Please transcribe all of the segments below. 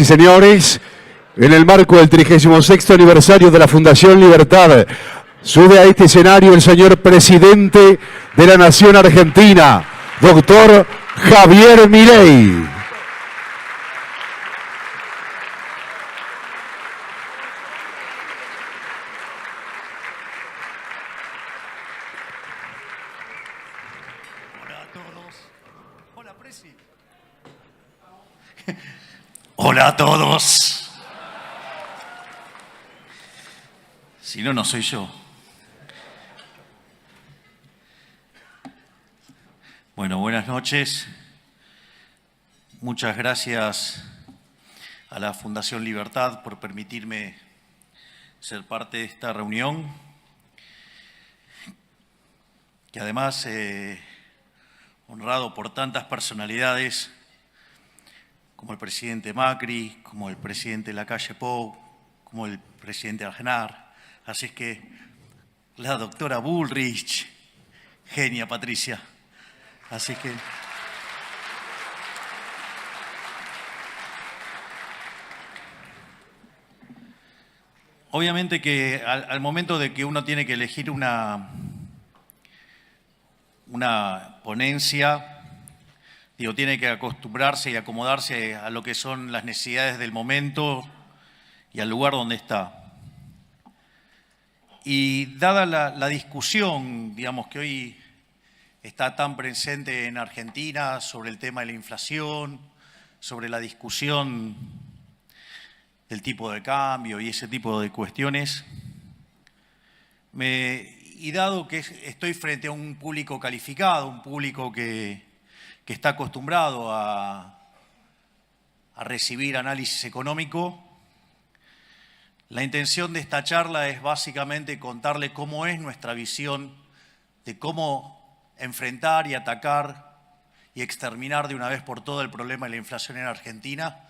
y señores, en el marco del 36º aniversario de la Fundación Libertad, sube a este escenario el señor presidente de la Nación Argentina, doctor Javier Milei. Hola a todos. Hola, Presi. Hola a todos. Si no, no soy yo. Bueno, buenas noches. Muchas gracias a la Fundación Libertad por permitirme ser parte de esta reunión, que además honrado por tantas personalidades como el presidente Macri, como el presidente Lacalle Pou, como el presidente Aznar. Así es que la doctora Bullrich, genia Patricia. Así que obviamente que al momento de que uno tiene que elegir una ponencia, tiene que acostumbrarse y acomodarse a lo que son las necesidades del momento y al lugar donde está. Y dada la discusión, que hoy está tan presente en Argentina sobre el tema de la inflación, sobre la discusión del tipo de cambio y ese tipo de cuestiones, y dado que estoy frente a un público calificado, un público que está acostumbrado a recibir análisis económico, la intención de esta charla es básicamente contarle cómo es nuestra visión de cómo enfrentar y atacar y exterminar de una vez por todas el problema de la inflación en Argentina,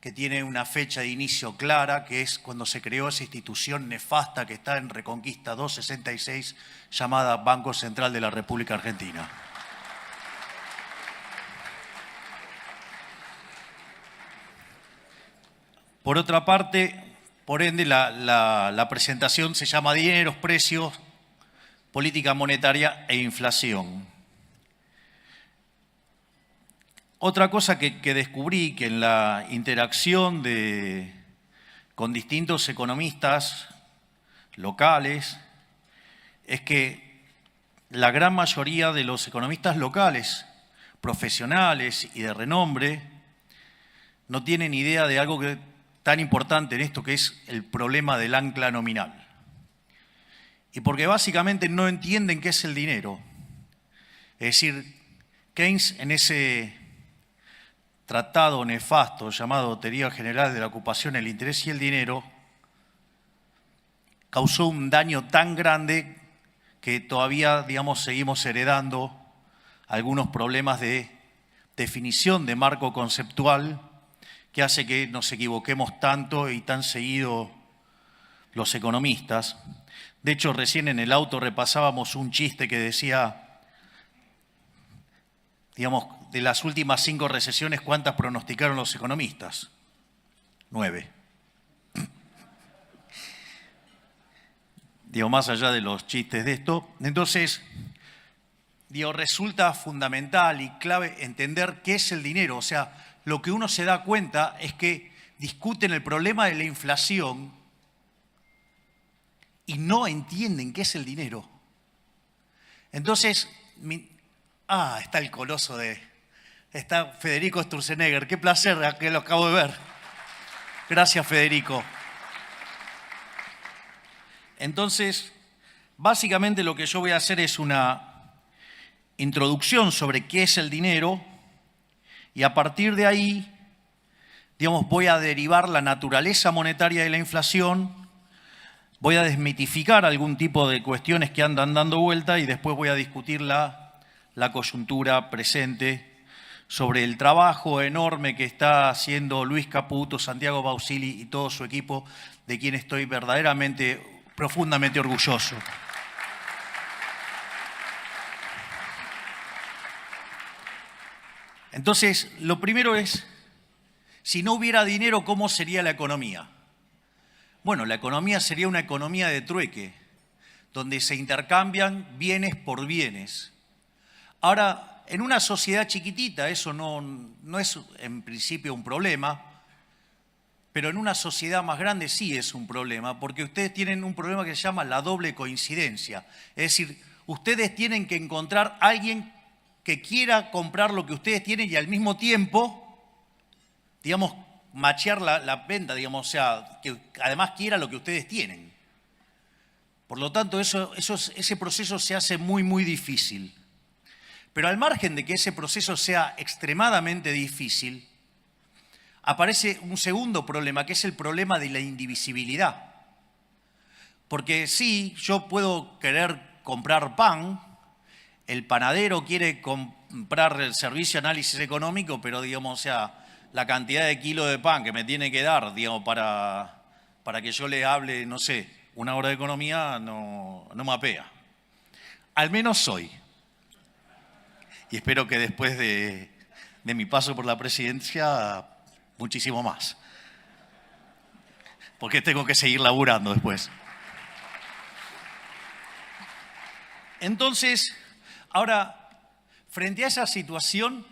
que tiene una fecha de inicio clara, que es cuando se creó esa institución nefasta que está en Reconquista 266, llamada Banco Central de la República Argentina. Por otra parte, por ende, la presentación se llama Dineros, Precios, Política Monetaria e Inflación. Otra cosa que descubrí, que en la interacción con distintos economistas locales, es que la gran mayoría de los economistas locales, profesionales y de renombre, no tienen idea de algo tan importante en esto, que es el problema del ancla nominal. Y porque básicamente no entienden qué es el dinero. Es decir, Keynes, en ese tratado nefasto llamado Teoría General de la Ocupación, el Interés y el Dinero, causó un daño tan grande que todavía, seguimos heredando algunos problemas de definición de marco conceptual que hace que nos equivoquemos tanto y tan seguido los economistas. De hecho, recién en el auto repasábamos un chiste que decía, de las últimas 5 recesiones, ¿cuántas pronosticaron los economistas? 9. Más allá de los chistes de esto. Entonces, resulta fundamental y clave entender qué es el dinero. O sea, lo que uno se da cuenta es que discuten el problema de la inflación y no entienden qué es el dinero. Entonces, está el coloso está Federico Sturzenegger. Qué placer que lo acabo de ver. Gracias, Federico. Entonces, básicamente lo que yo voy a hacer es una introducción sobre qué es el dinero y a partir de ahí, voy a derivar la naturaleza monetaria de la inflación, voy a desmitificar algún tipo de cuestiones que andan dando vuelta y después voy a discutir la coyuntura presente sobre el trabajo enorme que está haciendo Luis Caputo, Santiago Bausili y todo su equipo, de quien estoy verdaderamente, profundamente orgulloso. Entonces, lo primero es Si no hubiera dinero, ¿cómo sería la economía? Bueno, la economía sería una economía de trueque, donde se intercambian bienes por bienes. Ahora, en una sociedad chiquitita eso no es en principio un problema, pero en una sociedad más grande sí es un problema, porque ustedes tienen un problema que se llama la doble coincidencia. Es decir, ustedes tienen que encontrar a alguien que quiera comprar lo que ustedes tienen y al mismo tiempo, digamos, machear la venta, digamos, o sea, que además quiera lo que ustedes tienen. Por lo tanto, ese proceso se hace muy, muy difícil. Pero al margen de que ese proceso sea extremadamente difícil, aparece un segundo problema, que es el problema de la indivisibilidad. Porque sí, yo puedo querer comprar pan, el panadero quiere comprar el servicio de análisis económico, pero digamos, o sea, la cantidad de kilos de pan que me tiene que dar, digamos, para que yo le hable, no sé, una hora de economía, no me apea. Al menos hoy. Y espero que después de mi paso por la presidencia, muchísimo más. Porque tengo que seguir laburando después. Entonces, ahora, frente a esa situación,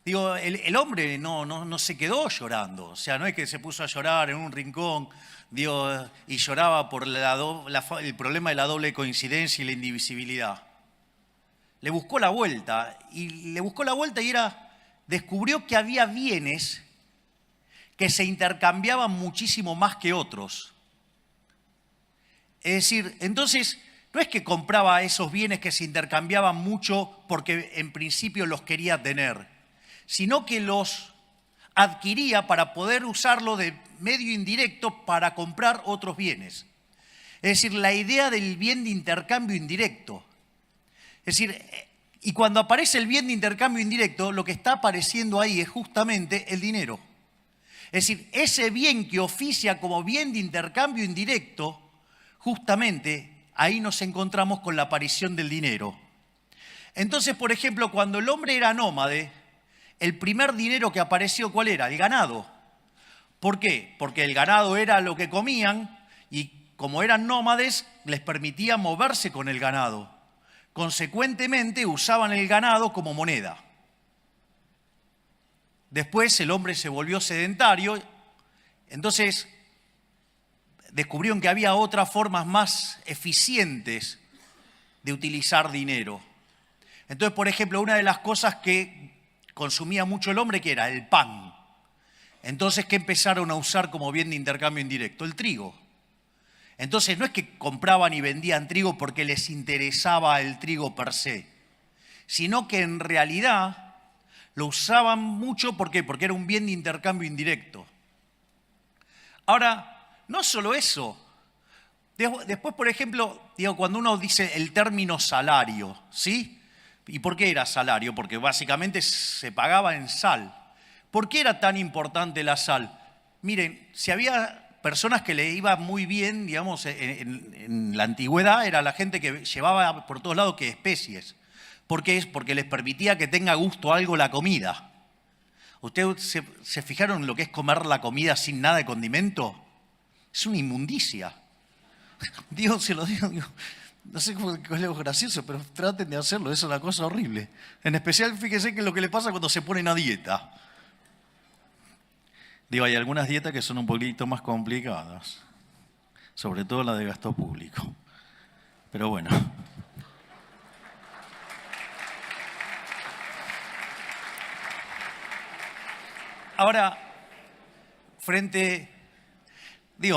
digo, el hombre no se quedó llorando. O sea, no es que se puso a llorar en un rincón, digo, y lloraba por el problema de la doble coincidencia y la indivisibilidad. Le buscó la vuelta y descubrió que había bienes que se intercambiaban muchísimo más que otros. Es decir, entonces, no es que compraba esos bienes que se intercambiaban mucho porque en principio los quería tener, sino que los adquiría para poder usarlo de medio indirecto para comprar otros bienes. Es decir, la idea del bien de intercambio indirecto. Es decir, y cuando aparece el bien de intercambio indirecto, lo que está apareciendo ahí es justamente el dinero. Es decir, ese bien que oficia como bien de intercambio indirecto, justamente ahí nos encontramos con la aparición del dinero. Entonces, por ejemplo, cuando el hombre era nómade, el primer dinero que apareció, ¿cuál era? El ganado. ¿Por qué? Porque el ganado era lo que comían y como eran nómades, les permitía moverse con el ganado. Consecuentemente, usaban el ganado como moneda. Después el hombre se volvió sedentario, entonces descubrieron que había otras formas más eficientes de utilizar dinero. Entonces, por ejemplo, una de las cosas que consumía mucho el hombre, que era el pan. Entonces, ¿qué empezaron a usar como bien de intercambio indirecto? El trigo. Entonces, no es que compraban y vendían trigo porque les interesaba el trigo per se, sino que en realidad lo usaban mucho, ¿por qué? Porque era un bien de intercambio indirecto. Ahora, no solo eso. Después, por ejemplo, digo, cuando uno dice el término salario, ¿sí? ¿Y por qué era salario? Porque básicamente se pagaba en sal. ¿Por qué era tan importante la sal? Miren, si había personas que le iba muy bien, digamos, en la antigüedad, era la gente que llevaba por todos lados que especies. ¿Por qué? Porque les permitía que tenga gusto algo la comida. ¿Ustedes se fijaron en lo que es comer la comida sin nada de condimento? Es una inmundicia. Dios se lo digo, no sé cómo es lo gracioso, pero traten de hacerlo, es una cosa horrible. En especial, fíjense que es lo que le pasa cuando se ponen a dieta. Digo, hay algunas dietas que son un poquito más complicadas, sobre todo la de gasto público. Pero bueno. Ahora,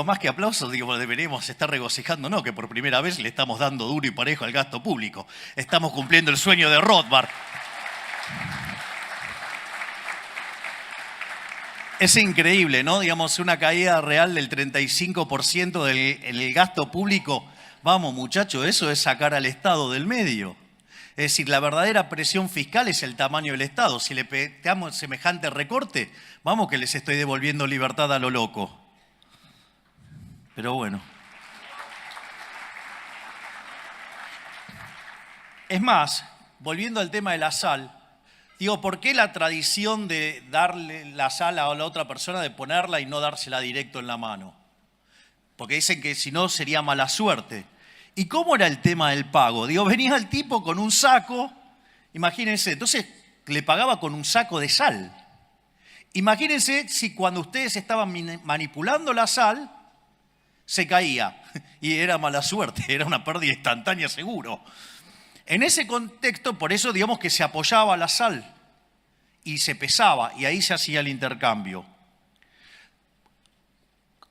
más que aplausos, deberíamos estar regocijando, no, que por primera vez le estamos dando duro y parejo al gasto público. Estamos cumpliendo el sueño de Rothbard. Es increíble, ¿no? Digamos, una caída real del 35% en el gasto público. Vamos, muchachos, eso es sacar al Estado del medio. Es decir, la verdadera presión fiscal es el tamaño del Estado. Si le pegamos semejante recorte, vamos que les estoy devolviendo libertad a lo loco. Pero bueno. Es más, volviendo al tema de la sal, Digo, ¿por qué la tradición de darle la sal a la otra persona, de ponerla y no dársela directo en la mano? Porque dicen que si no sería mala suerte. ¿Y cómo era el tema del pago? Digo, venía el tipo con un saco, imagínense, entonces le pagaba con un saco de sal. Imagínense si cuando ustedes estaban manipulando la sal, se caía y era mala suerte, era una pérdida instantánea seguro. En ese contexto, por eso digamos que se apoyaba la sal y se pesaba y ahí se hacía el intercambio.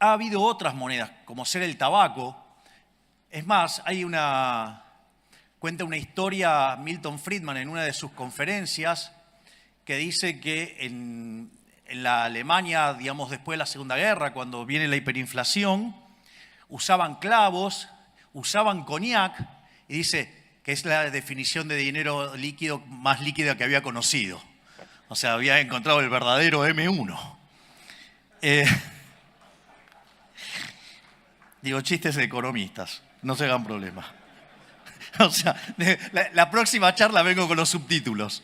Ha habido otras monedas, como ser el tabaco. Es más, cuenta una historia Milton Friedman en una de sus conferencias que dice que en la Alemania, digamos, después de la Segunda Guerra, cuando viene la hiperinflación, usaban clavos, usaban coñac, y dice que es la definición de dinero líquido más líquida que había conocido. O sea, había encontrado el verdadero M1. Digo, chistes de economistas, no se hagan problema. O sea, la próxima charla vengo con los subtítulos.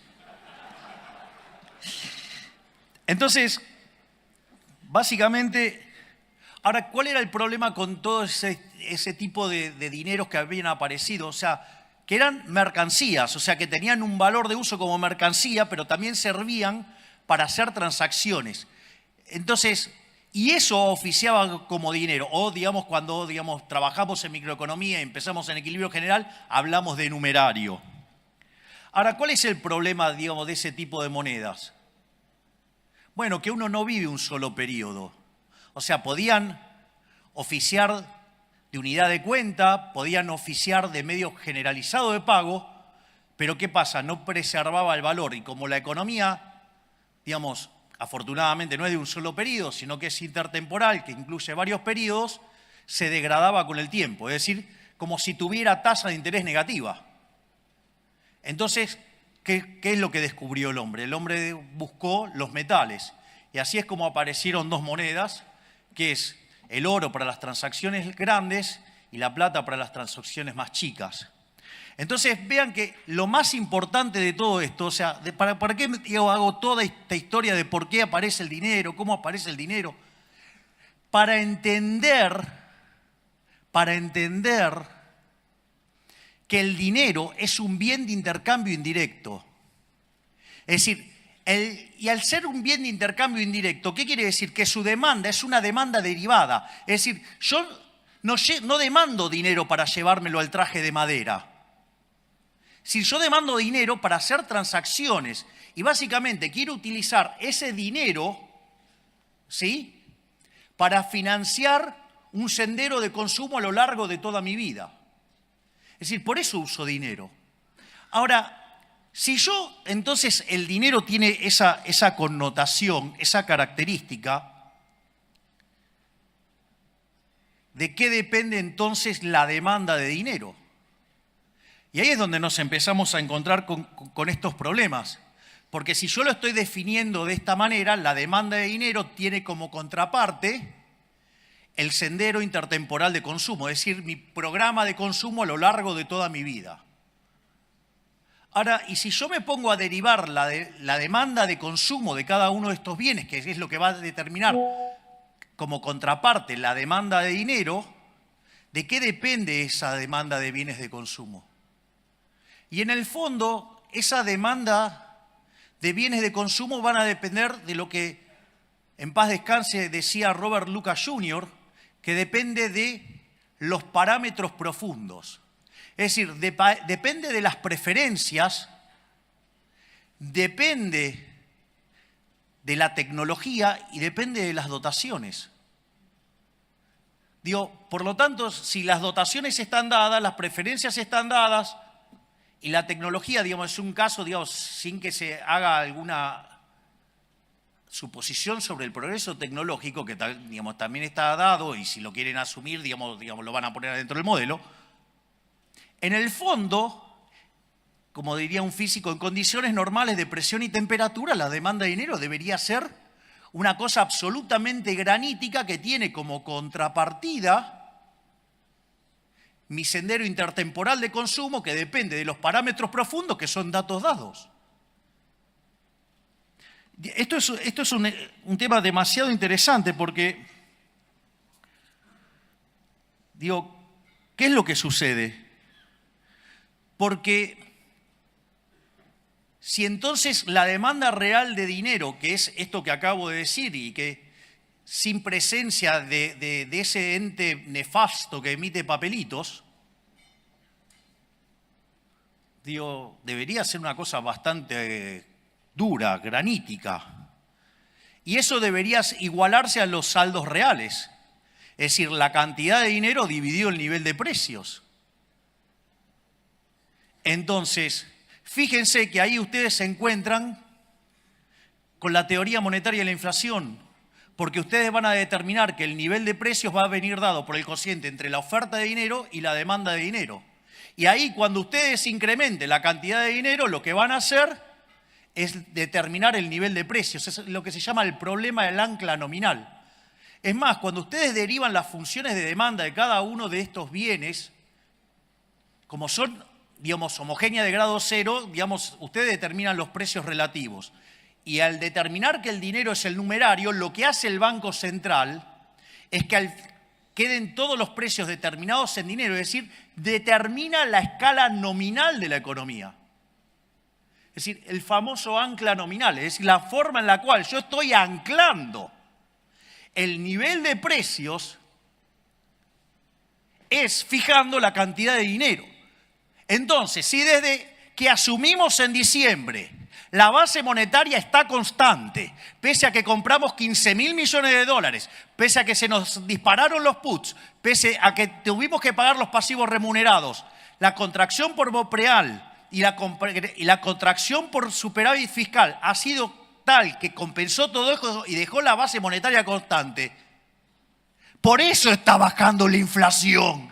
Entonces, básicamente, ahora, ¿cuál era el problema con todo ese tipo de dineros que habían aparecido? O sea, que eran mercancías, o sea, que tenían un valor de uso como mercancía, pero también servían para hacer transacciones. Entonces, y eso oficiaba como dinero. O, digamos, cuando trabajamos en microeconomía y empezamos en equilibrio general, hablamos de numerario. Ahora, ¿cuál es el problema, digamos, de ese tipo de monedas? Bueno, que uno no vive un solo periodo. O sea, podían oficiar de unidad de cuenta, podían oficiar de medio generalizado de pago, pero ¿qué pasa? No preservaba el valor. Y como la economía, digamos, afortunadamente no es de un solo periodo, sino que es intertemporal, que incluye varios periodos, se degradaba con el tiempo. Es decir, como si tuviera tasa de interés negativa. Entonces, ¿qué es lo que descubrió el hombre? El hombre buscó los metales. Y así es como aparecieron dos monedas, que es el oro para las transacciones grandes y la plata para las transacciones más chicas. Entonces, vean que lo más importante de todo esto, o sea, ¿para qué hago toda esta historia de por qué aparece el dinero, cómo aparece el dinero? Para entender que el dinero es un bien de intercambio indirecto. Es decir, y al ser un bien de intercambio indirecto, ¿qué quiere decir? Que su demanda es una demanda derivada. Es decir, yo no demando dinero para llevármelo al traje de madera. Si yo demando dinero para hacer transacciones y básicamente quiero utilizar ese dinero, ¿sí?, para financiar un sendero de consumo a lo largo de toda mi vida. Es decir, por eso uso dinero. Ahora, si yo, entonces, el dinero tiene esa connotación, esa característica, ¿de qué depende entonces la demanda de dinero? Y ahí es donde nos empezamos a encontrar con estos problemas. Porque si yo lo estoy definiendo de esta manera, la demanda de dinero tiene como contraparte el sendero intertemporal de consumo, es decir, mi programa de consumo a lo largo de toda mi vida. Ahora, y si yo me pongo a derivar la demanda de consumo de cada uno de estos bienes, que es lo que va a determinar como contraparte la demanda de dinero, ¿de qué depende esa demanda de bienes de consumo? Y en el fondo, esa demanda de bienes de consumo van a depender de lo que, en paz descanse, decía Robert Lucas Jr., que depende de los parámetros profundos. Es decir, depende de las preferencias, depende de la tecnología y depende de las dotaciones. Digo, por lo tanto, si las dotaciones están dadas, las preferencias están dadas y la tecnología, digamos, es un caso, digamos, sin que se haga alguna suposición sobre el progreso tecnológico, que digamos, también está dado y si lo quieren asumir, digamos, lo van a poner dentro del modelo. En el fondo, como diría un físico, en condiciones normales de presión y temperatura, la demanda de dinero debería ser una cosa absolutamente granítica que tiene como contrapartida mi sendero intertemporal de consumo que depende de los parámetros profundos que son datos dados. Esto es un tema demasiado interesante porque, digo, ¿qué es lo que sucede? Porque si entonces la demanda real de dinero, que es esto que acabo de decir y que sin presencia de ese ente nefasto que emite papelitos, digo, debería ser una cosa bastante dura, granítica. Y eso debería igualarse a los saldos reales, es decir, la cantidad de dinero dividido el nivel de precios. Entonces, fíjense que ahí ustedes se encuentran con la teoría monetaria de la inflación, porque ustedes van a determinar que el nivel de precios va a venir dado por el cociente entre la oferta de dinero y la demanda de dinero. Y ahí, cuando ustedes incrementen la cantidad de dinero, lo que van a hacer es determinar el nivel de precios. Es lo que se llama el problema del ancla nominal. Es más, cuando ustedes derivan las funciones de demanda de cada uno de estos bienes, como son, digamos, homogéneas de grado cero, digamos, ustedes determinan los precios relativos. Y al determinar que el dinero es el numerario, lo que hace el Banco Central es que queden todos los precios determinados en dinero, es decir, determina la escala nominal de la economía. Es decir, el famoso ancla nominal, es decir, la forma en la cual yo estoy anclando el nivel de precios es fijando la cantidad de dinero. Entonces, si desde que asumimos en diciembre la base monetaria está constante, pese a que compramos 15.000 millones de dólares, pese a que se nos dispararon los puts, pese a que tuvimos que pagar los pasivos remunerados, la contracción por BOPREAL y la contracción por superávit fiscal ha sido tal que compensó todo eso y dejó la base monetaria constante. Por eso está bajando la inflación.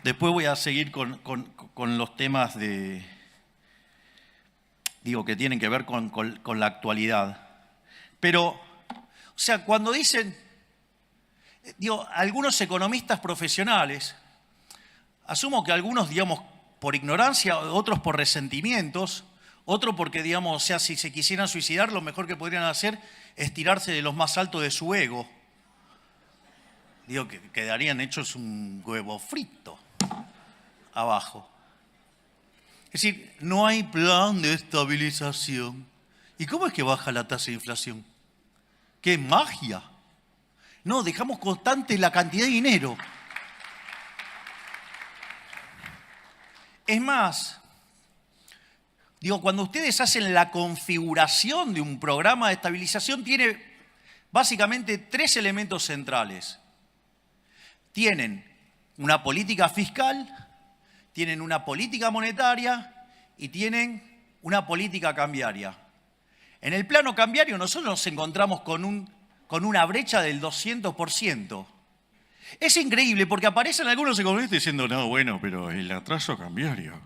Después voy a seguir con los temas que tienen que ver con la actualidad. Pero, o sea, cuando dicen, algunos economistas profesionales, asumo que algunos, por ignorancia, otros por resentimientos, otros porque, o sea, si se quisieran suicidar, lo mejor que podrían hacer es tirarse de los más altos de su ego. Que quedarían hechos un huevo frito abajo. Es decir, no hay plan de estabilización. ¿Y cómo es que baja la tasa de inflación? ¡Qué magia! No, dejamos constante la cantidad de dinero. Es más, cuando ustedes hacen la configuración de un programa de estabilización, tiene básicamente 3 elementos centrales. Tienen una política fiscal, tienen una política monetaria y tienen una política cambiaria. En el plano cambiario nosotros nos encontramos con una brecha del 200%. Es increíble porque aparecen algunos economistas diciendo, no, bueno, pero el atraso cambiario.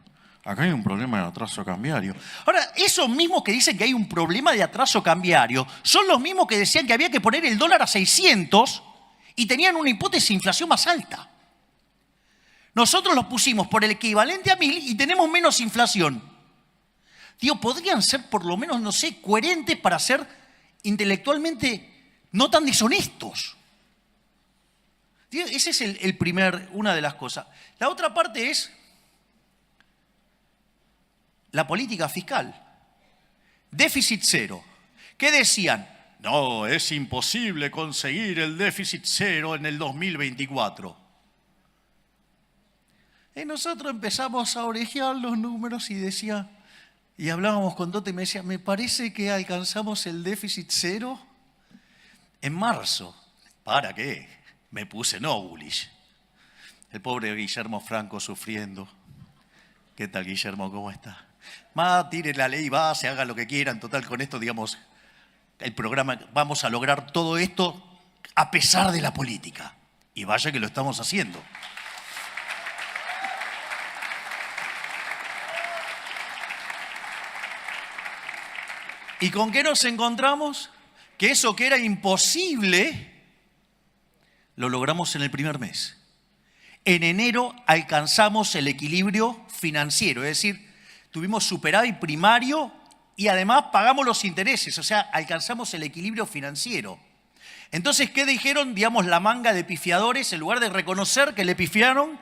Acá hay un problema de atraso cambiario. Ahora, esos mismos que dicen que hay un problema de atraso cambiario son los mismos que decían que había que poner el dólar a 600 y tenían una hipótesis de inflación más alta. Nosotros los pusimos por el equivalente a 1000 y tenemos menos inflación. Podrían ser por lo menos, no sé, coherentes para ser intelectualmente no tan deshonestos. Esa es una de las cosas. La otra parte es la política fiscal. Déficit cero. ¿Qué decían? No, es imposible conseguir el déficit cero en el 2024. Y nosotros empezamos a orejear los números y hablábamos con Dote y me decía, me parece que alcanzamos el déficit cero en marzo. ¿Para qué? Me puse no bullish. El pobre Guillermo Franco sufriendo. ¿Qué tal, Guillermo? ¿Cómo está? Tire la ley base, haga lo que quieran. Total, con esto, el programa, vamos a lograr todo esto a pesar de la política. Y vaya que lo estamos haciendo. ¿Y con qué nos encontramos? Que eso que era imposible, lo logramos en el primer mes. En enero alcanzamos el equilibrio financiero, es decir, tuvimos superávit primario y además pagamos los intereses, o sea, alcanzamos el equilibrio financiero. Entonces, ¿qué dijeron, digamos, la manga de pifiadores? En lugar de reconocer que le pifiaron,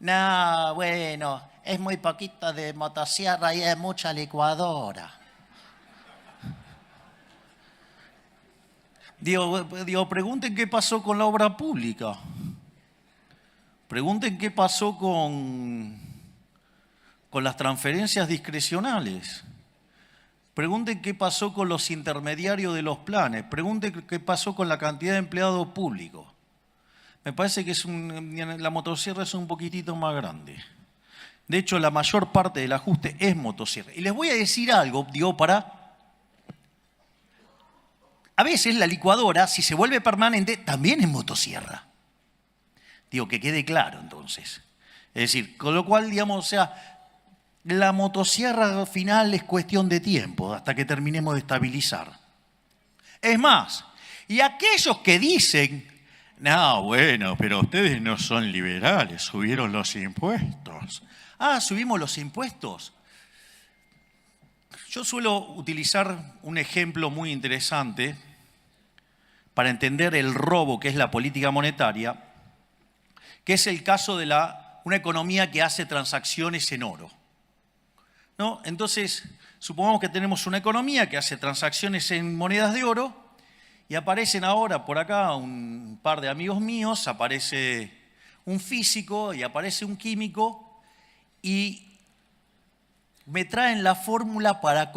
no, bueno, es muy poquito de motosierra y es mucha licuadora. Digo, pregunten qué pasó con la obra pública. Pregunten qué pasó con las transferencias discrecionales. Pregunten qué pasó con los intermediarios de los planes. Pregunten qué pasó con la cantidad de empleados públicos. Me parece que la motosierra es un poquitito más grande. De hecho, la mayor parte del ajuste es motosierra. Y les voy a decir algo, a veces la licuadora, si se vuelve permanente, también es motosierra. Que quede claro entonces. Es decir, con lo cual, la motosierra final es cuestión de tiempo hasta que terminemos de estabilizar. Es más, y aquellos que dicen, no, bueno, pero ustedes no son liberales, subieron los impuestos. Ah, ¿subimos los impuestos? Yo suelo utilizar un ejemplo muy interesante para entender el robo que es la política monetaria, que es el caso de una economía que hace transacciones en oro, ¿no? Entonces, supongamos que tenemos una economía que hace transacciones en monedas de oro y aparecen ahora por acá un par de amigos míos, aparece un físico y aparece un químico y me traen la fórmula para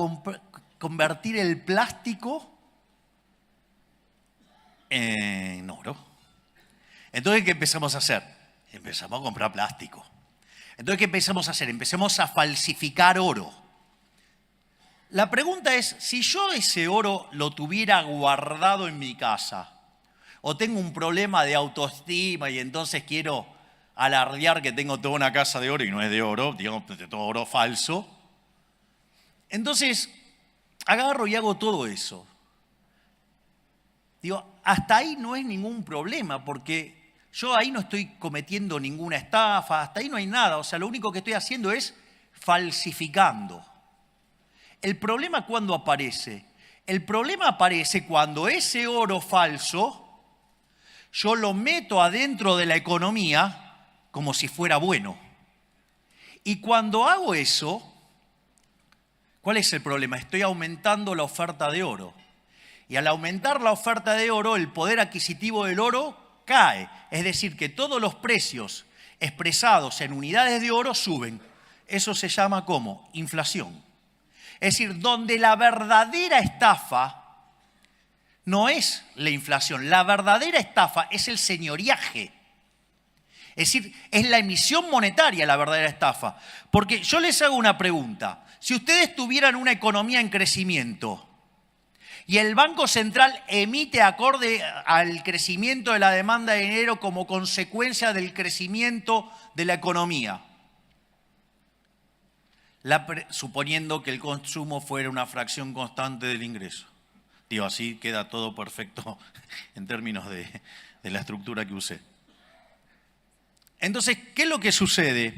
convertir el plástico en oro. Entonces, ¿qué empezamos a hacer? Empezamos a comprar plástico. Entonces, ¿qué empezamos a hacer? Empezamos a falsificar oro. La pregunta es, si yo ese oro lo tuviera guardado en mi casa, o tengo un problema de autoestima y entonces quiero alardear que tengo toda una casa de oro y no es de oro, digamos, de todo oro falso, entonces agarro y hago todo eso. Hasta ahí no es ningún problema, porque yo ahí no estoy cometiendo ninguna estafa, hasta ahí no hay nada. O sea, lo único que estoy haciendo es falsificando. ¿El problema cuándo aparece? El problema aparece cuando ese oro falso yo lo meto adentro de la economía como si fuera bueno. Y cuando hago eso, ¿cuál es el problema? Estoy aumentando la oferta de oro. Y al aumentar la oferta de oro, el poder adquisitivo del oro cae. Es decir, que todos los precios expresados en unidades de oro suben. Eso se llama ¿cómo? Inflación. Es decir, donde la verdadera estafa no es la inflación. La verdadera estafa es el señoriaje. Es decir, es la emisión monetaria la verdadera estafa. Porque yo les hago una pregunta. Si ustedes tuvieran una economía en crecimiento y el Banco Central emite acorde al crecimiento de la demanda de dinero como consecuencia del crecimiento de la economía, suponiendo que el consumo fuera una fracción constante del ingreso. Así queda todo perfecto en términos de la estructura que usé. Entonces, ¿qué es lo que sucede?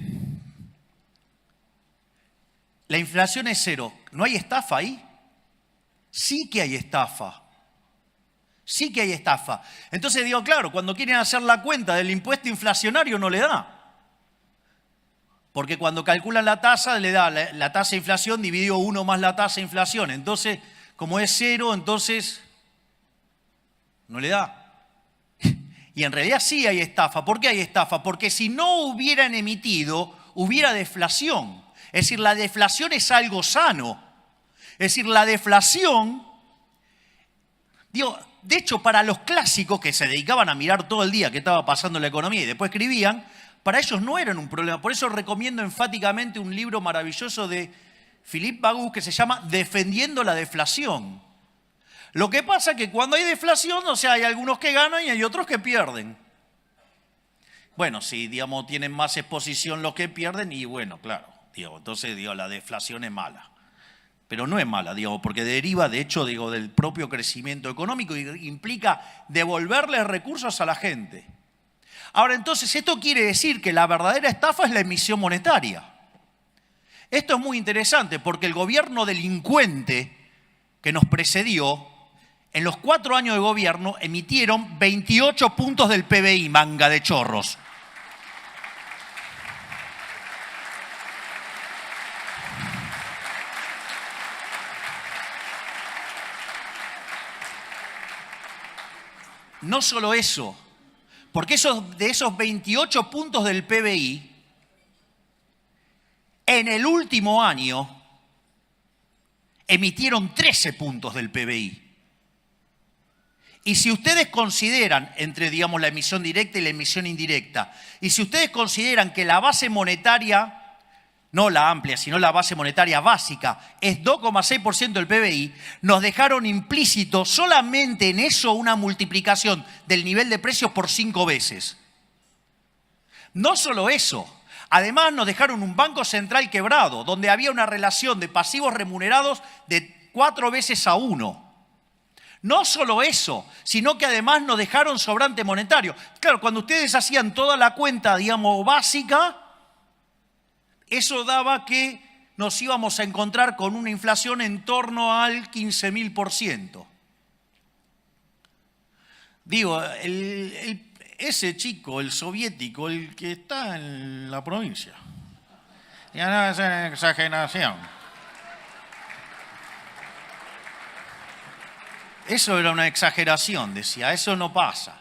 La inflación es cero. ¿No hay estafa ahí? Sí que hay estafa. Sí que hay estafa. Entonces claro, cuando quieren hacer la cuenta del impuesto inflacionario no le da. Porque cuando calculan la tasa, le da la tasa de inflación dividido 1 más la tasa de inflación. Entonces, como es cero, entonces no le da. Y en realidad sí hay estafa. ¿Por qué hay estafa? Porque si no hubieran emitido, hubiera deflación. Es decir, la deflación es algo sano. Es decir, la deflación, de hecho, para los clásicos que se dedicaban a mirar todo el día qué estaba pasando en la economía y después escribían, para ellos no eran un problema. Por eso recomiendo enfáticamente un libro maravilloso de Philippe Bagus que se llama Defendiendo la deflación. Lo que pasa es que cuando hay deflación, hay algunos que ganan y hay otros que pierden. Bueno, si, tienen más exposición los que pierden y bueno, claro, entonces, la deflación es mala. Pero no es mala, porque deriva, de hecho, del propio crecimiento económico y implica devolverle recursos a la gente. Ahora, entonces, esto quiere decir que la verdadera estafa es la emisión monetaria. Esto es muy interesante porque el gobierno delincuente que nos precedió, en los 4 años de gobierno emitieron 28 puntos del PBI, manga de chorros. No solo eso, porque de esos 28 puntos del PBI, en el último año emitieron 13 puntos del PBI. Y si ustedes consideran, entre digamos la emisión directa y la emisión indirecta, y si ustedes consideran que la base monetaria, no la amplia, sino la base monetaria básica, es 2,6% del PBI, nos dejaron implícito solamente en eso una multiplicación del nivel de precios por 5 veces. No solo eso, además nos dejaron un banco central quebrado, donde había una relación de pasivos remunerados de 4 veces a 1. No solo eso, sino que además nos dejaron sobrante monetario. Claro, cuando ustedes hacían toda la cuenta, digamos, básica, eso daba que nos íbamos a encontrar con una inflación en torno al 15.000%. Digo, ese chico, el soviético, el que está en la provincia. Ya no es una exageración. Eso era una exageración, decía, eso no pasa.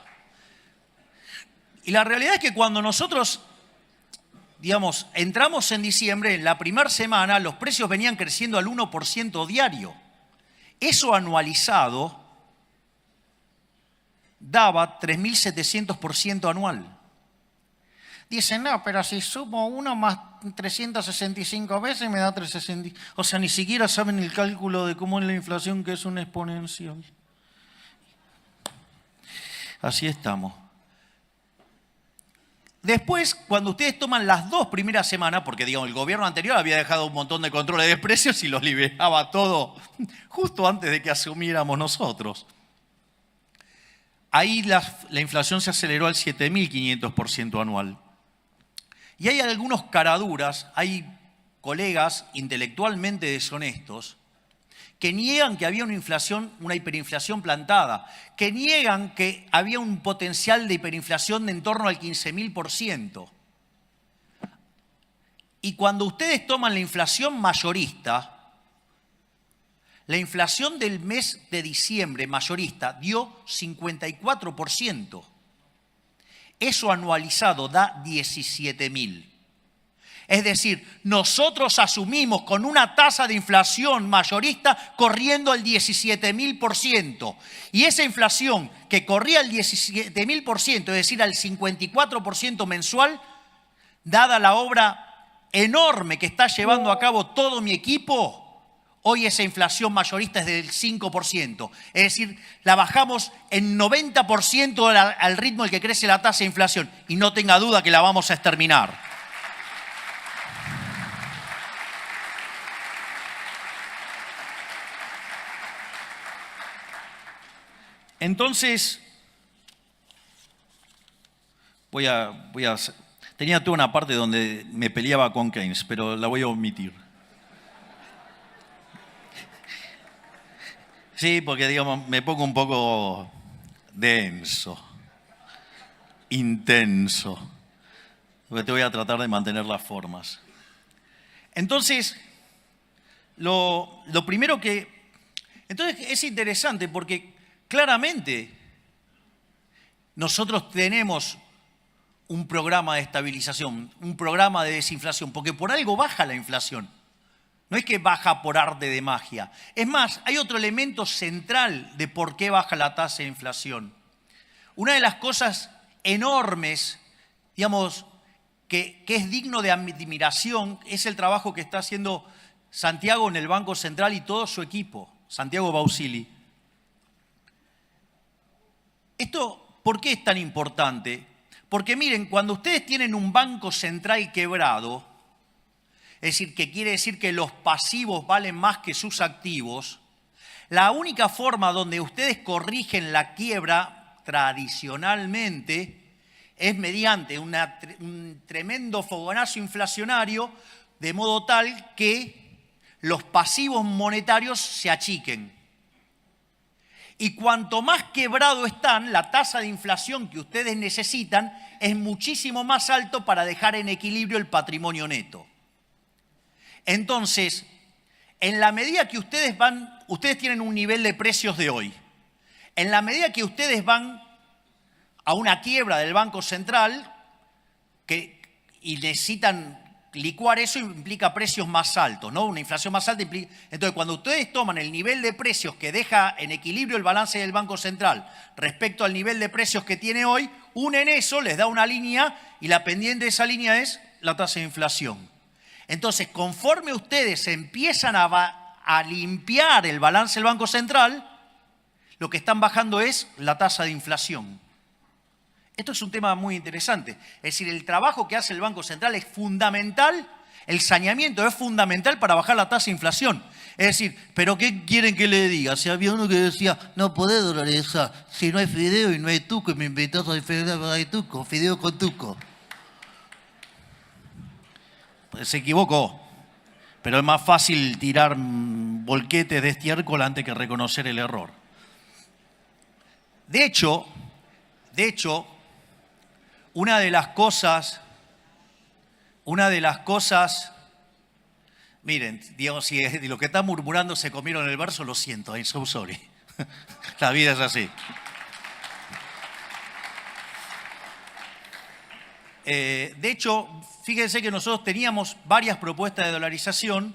Y la realidad es que cuando nosotros, digamos, entramos en diciembre, en la primera semana, los precios venían creciendo al 1% diario. Eso anualizado daba 3.700% anual. Dicen, no, pero si sumo 1 más 365 veces me da 360. O sea, ni siquiera saben el cálculo de cómo es la inflación, que es una exponencial. Así estamos. Después, cuando ustedes toman las 2 primeras semanas, porque digamos, el gobierno anterior había dejado un montón de controles de precios y los liberaba todo justo antes de que asumiéramos nosotros. Ahí la inflación se aceleró al 7.500% anual. Y hay algunos caraduras, hay colegas intelectualmente deshonestos que niegan que había una hiperinflación plantada, que niegan que había un potencial de hiperinflación de en torno al 15.000%. Y cuando ustedes toman la inflación mayorista, la inflación del mes de diciembre mayorista dio 54%. Eso anualizado da 17.000. Es decir, nosotros asumimos con una tasa de inflación mayorista corriendo al 17.000%. Y esa inflación que corría al 17.000%, es decir, al 54% mensual, dada la obra enorme que está llevando a cabo todo mi equipo, hoy esa inflación mayorista es del 5%. Es decir, la bajamos en 90% al ritmo al que crece la tasa de inflación. Y no tenga duda que la vamos a exterminar. Entonces, tenía toda una parte donde me peleaba con Keynes, pero la voy a omitir. Sí, porque digamos, me pongo un poco denso, intenso, porque te voy a tratar de mantener las formas. Entonces, lo primero que... Entonces es interesante porque claramente nosotros tenemos un programa de estabilización, un programa de desinflación, porque por algo baja la inflación. No es que baja por arte de magia. Es más, hay otro elemento central de por qué baja la tasa de inflación. Una de las cosas enormes, digamos, que es digno de admiración, es el trabajo que está haciendo Santiago en el Banco Central y todo su equipo, Santiago Bausili. ¿Esto por qué es tan importante? Porque miren, cuando ustedes tienen un banco central quebrado, es decir, que quiere decir que los pasivos valen más que sus activos, la única forma donde ustedes corrigen la quiebra tradicionalmente es mediante un tremendo fogonazo inflacionario, de modo tal que los pasivos monetarios se achiquen. Y cuanto más quebrado están, la tasa de inflación que ustedes necesitan es muchísimo más alto para dejar en equilibrio el patrimonio neto. Entonces, en la medida que ustedes tienen un nivel de precios de hoy, en la medida que ustedes van a una quiebra del Banco Central y necesitan licuar eso, implica precios más altos, ¿no? Una inflación más alta implica... Entonces, cuando ustedes toman el nivel de precios que deja en equilibrio el balance del Banco Central respecto al nivel de precios que tiene hoy, unen eso, les da una línea y la pendiente de esa línea es la tasa de inflación. Entonces, conforme ustedes empiezan a limpiar el balance del Banco Central, lo que están bajando es la tasa de inflación. Esto es un tema muy interesante. Es decir, el trabajo que hace el Banco Central es fundamental, el saneamiento es fundamental para bajar la tasa de inflación. Es decir, ¿pero qué quieren que le diga? Si había uno que decía, no podés dolarizar, si no hay fideo y no hay tuco, y me invitás a fideo, hay tuco, fideo con tuco. Pues se equivocó, pero es más fácil tirar volquetes de estiércol antes que reconocer el error. De hecho, una de las cosas, miren, digamos, si los que están murmurando se comieron el verso, lo siento, I'm so sorry. La vida es así. De hecho, fíjense que nosotros teníamos varias propuestas de dolarización.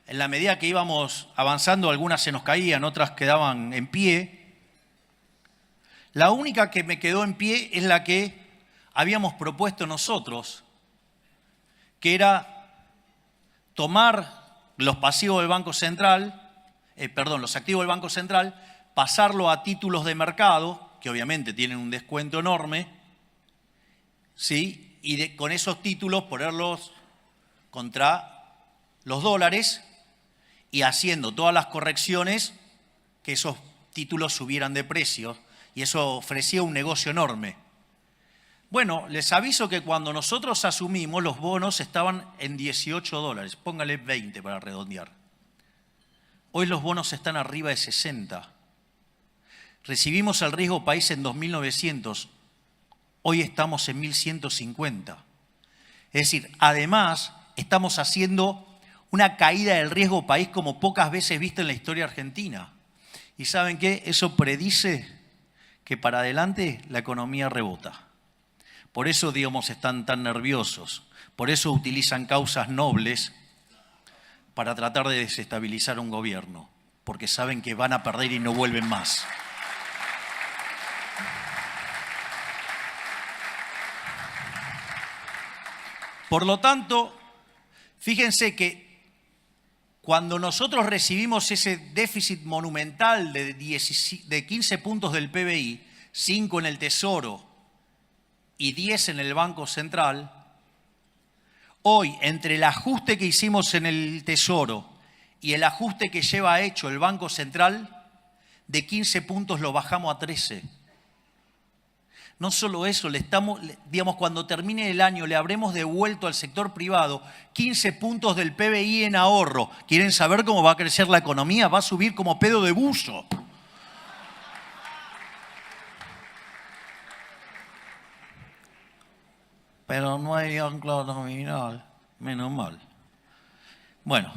En la medida que íbamos avanzando, algunas se nos caían, otras quedaban en pie. La única que me quedó en pie es la que habíamos propuesto nosotros, que era tomar los pasivos del Banco Central, los activos del Banco Central, pasarlo a títulos de mercado, que obviamente tienen un descuento enorme, ¿sí? Y con esos títulos ponerlos contra los dólares y haciendo todas las correcciones que esos títulos subieran de precio. Y eso ofrecía un negocio enorme. Bueno, les aviso que cuando nosotros asumimos, los bonos estaban en $18. Póngale 20 para redondear. Hoy los bonos están arriba de 60. Recibimos el riesgo país en 2.900. Hoy estamos en 1.150. Es decir, además, estamos haciendo una caída del riesgo país como pocas veces visto en la historia argentina. ¿Y saben qué? Eso predice que para adelante la economía rebota. Por eso, digamos, están tan nerviosos. Por eso utilizan causas nobles para tratar de desestabilizar un gobierno. Porque saben que van a perder y no vuelven más. Por lo tanto, fíjense que cuando nosotros recibimos ese déficit monumental de 15 puntos del PBI, 5 en el Tesoro y 10 en el Banco Central, hoy entre el ajuste que hicimos en el Tesoro y el ajuste que lleva hecho el Banco Central, de 15 puntos lo bajamos a 13. No solo eso, cuando termine el año le habremos devuelto al sector privado 15 puntos del PBI en ahorro. ¿Quieren saber cómo va a crecer la economía? Va a subir como pedo de buzo. Pero no hay ancla nominal, menos mal. Bueno,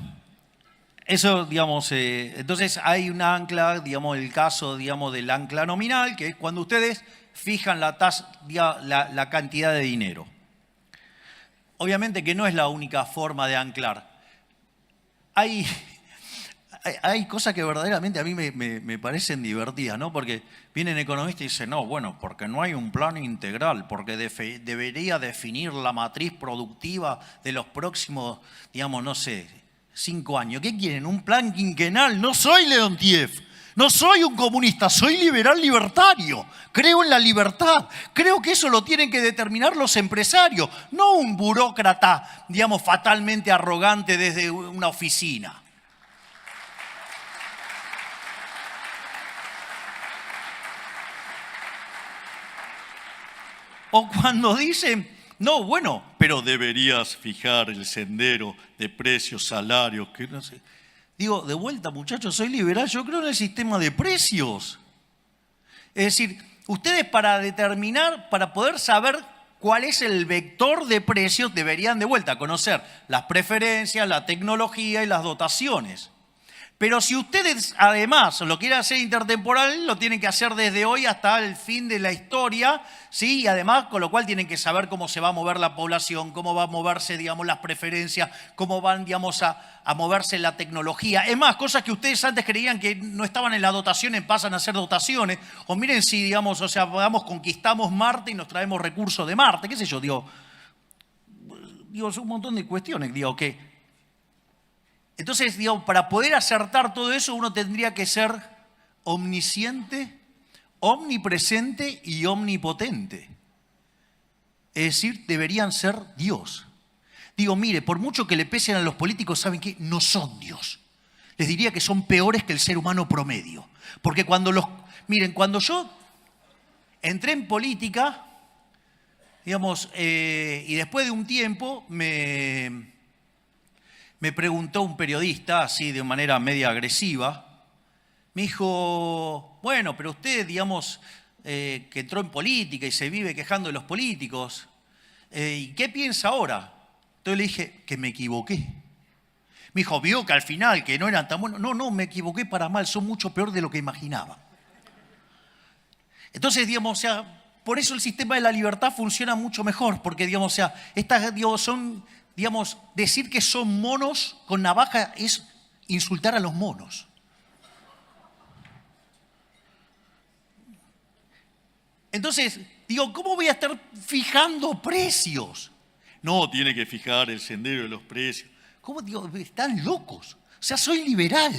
eso, entonces hay un ancla, el caso, del ancla nominal, que es cuando ustedes fijan la cantidad de dinero. Obviamente que no es la única forma de anclar. Hay cosas que verdaderamente a mí me parecen divertidas, ¿no? Porque vienen economistas y dicen, no, bueno, porque no hay un plan integral, porque debería definir la matriz productiva de los próximos, 5 años. ¿Qué quieren? ¿Un plan quinquenal? No soy Leontiev. No soy un comunista, soy liberal libertario. Creo en la libertad. Creo que eso lo tienen que determinar los empresarios, no un burócrata, fatalmente arrogante desde una oficina. O cuando dicen, no, bueno, pero deberías fijar el sendero de precios, salarios, que no sé. Digo, de vuelta, muchachos, soy liberal, yo creo en el sistema de precios. Es decir, ustedes para determinar, para poder saber cuál es el vector de precios, deberían de vuelta conocer las preferencias, la tecnología y las dotaciones. Pero si ustedes además lo quieren hacer intertemporal, lo tienen que hacer desde hoy hasta el fin de la historia, ¿sí? Y además, con lo cual tienen que saber cómo se va a mover la población, cómo va a moverse, digamos, las preferencias, cómo van, digamos, a moverse la tecnología. Es más, cosas que ustedes antes creían que no estaban en las dotaciones pasan a ser dotaciones. O miren si, digamos, o sea, digamos, conquistamos Marte y nos traemos recursos de Marte, qué sé yo, digo, son un montón de cuestiones, digo, que... Entonces, digo, para poder acertar todo eso, uno tendría que ser omnisciente, omnipresente y omnipotente. Es decir, deberían ser Dios. Digo, mire, por mucho que le pesen a los políticos, ¿saben qué? No son Dios. Les diría que son peores que el ser humano promedio. Porque miren, cuando yo entré en política, digamos, y después de un tiempo me preguntó un periodista, así de manera media agresiva, me dijo, bueno, pero usted, digamos, que entró en política y se vive quejando de los políticos, ¿y qué piensa ahora? Entonces le dije, que me equivoqué. Me dijo, vio que al final, que no eran tan buenos. No, me equivoqué para mal, son mucho peor de lo que imaginaba. Entonces, digamos, o sea, por eso el sistema de la libertad funciona mucho mejor, porque, digamos, o sea, estas, digamos, decir que son monos con navaja es insultar a los monos. Entonces, digo, ¿cómo voy a estar fijando precios? No, tiene que fijar el sendero de los precios. ¿Cómo? Digo, están locos. O sea, soy liberal.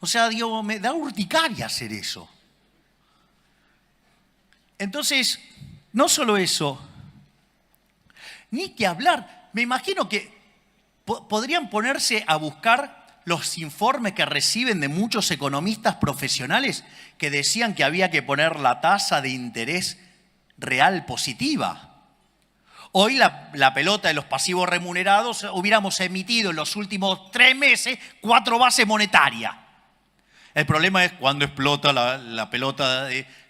O sea, digo, me da urticaria hacer eso. Entonces, no solo eso, ni que hablar. Me imagino que podrían ponerse a buscar los informes que reciben de muchos economistas profesionales que decían que había que poner la tasa de interés real positiva. Hoy la pelota de los pasivos remunerados hubiéramos emitido en los últimos 3 meses 4 bases monetarias. El problema es cuando explota la pelota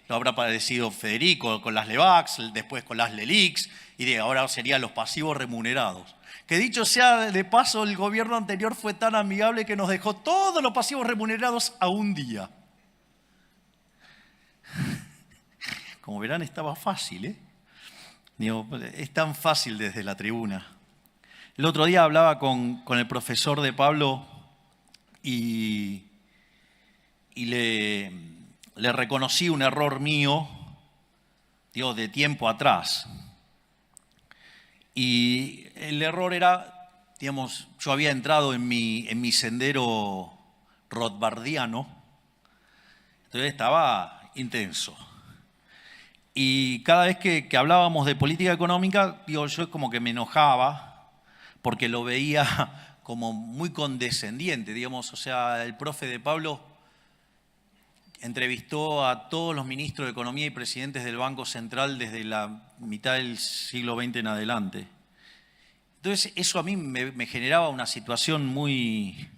lo habrá padecido Federico con las LEVAX, después con las LELIX, y ahora serían los pasivos remunerados. Que dicho sea de paso, el gobierno anterior fue tan amigable que nos dejó todos los pasivos remunerados a un día. Como verán, estaba fácil, ¿eh? Digo, es tan fácil desde la tribuna. El otro día hablaba con el profesor de Pablo y le reconocí un error mío, digo, de tiempo atrás. Y el error era, digamos, yo había entrado en mi sendero rothbardiano, entonces estaba intenso. Y cada vez que hablábamos de política económica, digo, yo como que me enojaba porque lo veía como muy condescendiente, digamos. O sea, el profe de Pablo entrevistó a todos los ministros de Economía y presidentes del Banco Central desde la mitad del siglo XX en adelante. Entonces, eso a mí me generaba una situación muy,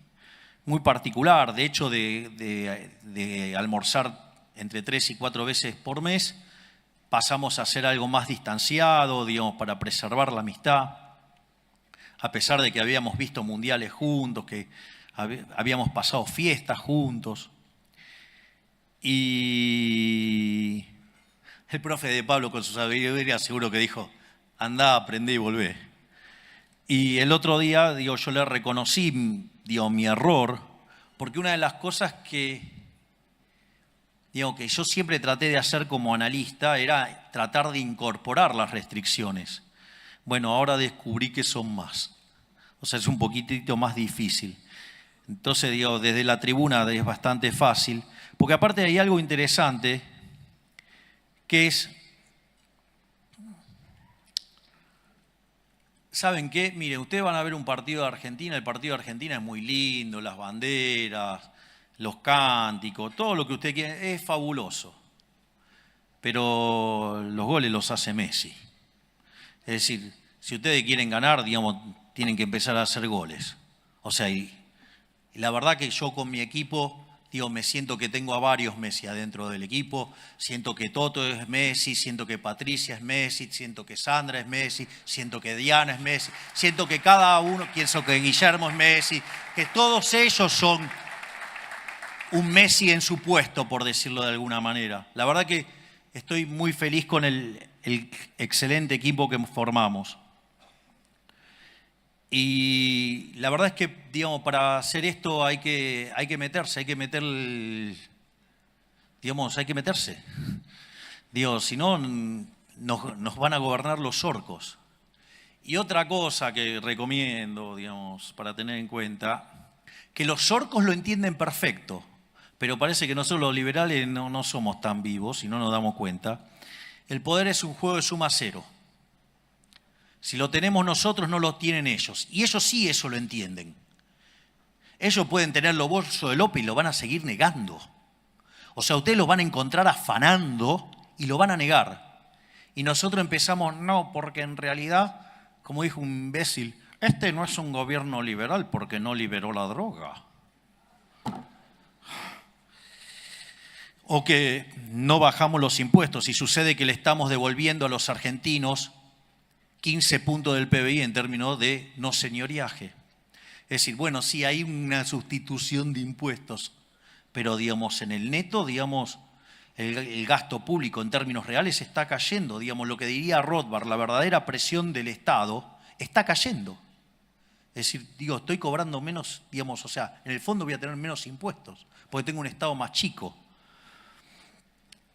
muy particular. De hecho, de almorzar entre 3 y 4 veces por mes, pasamos a hacer algo más distanciado, digamos, para preservar la amistad, a pesar de que habíamos visto mundiales juntos, que habíamos pasado fiestas juntos. Y el profe de Pablo, con su sabiduría, seguro que dijo, andá, aprendé y volvé. Y el otro día, digo, yo le reconocí, digo, mi error, porque una de las cosas que yo siempre traté de hacer como analista era tratar de incorporar las restricciones. Bueno, ahora descubrí que son más. O sea, es un poquitito más difícil. Entonces, digo, desde la tribuna es bastante fácil, porque aparte hay algo interesante, que es, ¿saben qué? Miren, ustedes van a ver un partido de Argentina, el partido de Argentina es muy lindo, las banderas, los cánticos, todo lo que usted quiere, es fabuloso. pero los goles los hace Messi. Es decir, si ustedes quieren ganar, digamos, tienen que empezar a hacer goles. O sea, y la verdad que yo con mi equipo, digo, me siento que tengo a varios Messi adentro del equipo, siento que Toto es Messi, siento que Patricia es Messi, siento que Sandra es Messi, siento que Diana es Messi, siento que cada uno, pienso que Guillermo es Messi, que todos ellos son un Messi en su puesto, por decirlo de alguna manera. La verdad que estoy muy feliz con el excelente equipo que formamos. Y la verdad es que, digamos, para hacer esto hay que meterse, hay que meterse. Digo, si no, nos van a gobernar los orcos. Y otra cosa que recomiendo, digamos, para tener en cuenta, que los orcos lo entienden perfecto, pero parece que nosotros los liberales no somos tan vivos y no nos damos cuenta. El poder es un juego de suma cero. Si lo tenemos nosotros, no lo tienen ellos. Y ellos sí eso lo entienden. Ellos pueden tener los bolsos de López y lo van a seguir negando. O sea, ustedes los van a encontrar afanando y lo van a negar. Y nosotros empezamos, no, porque en realidad, como dijo un imbécil, este no es un gobierno liberal porque no liberó la droga. O que no bajamos los impuestos y sucede que le estamos devolviendo a los argentinos 15 puntos del PBI en términos de no señoriaje. Es decir, bueno, sí hay una sustitución de impuestos, pero digamos en el neto, digamos, el gasto público en términos reales está cayendo. Digamos, lo que diría Rothbard, la verdadera presión del Estado está cayendo. Es decir, digo, estoy cobrando menos, digamos, o sea, en el fondo voy a tener menos impuestos, porque tengo un Estado más chico.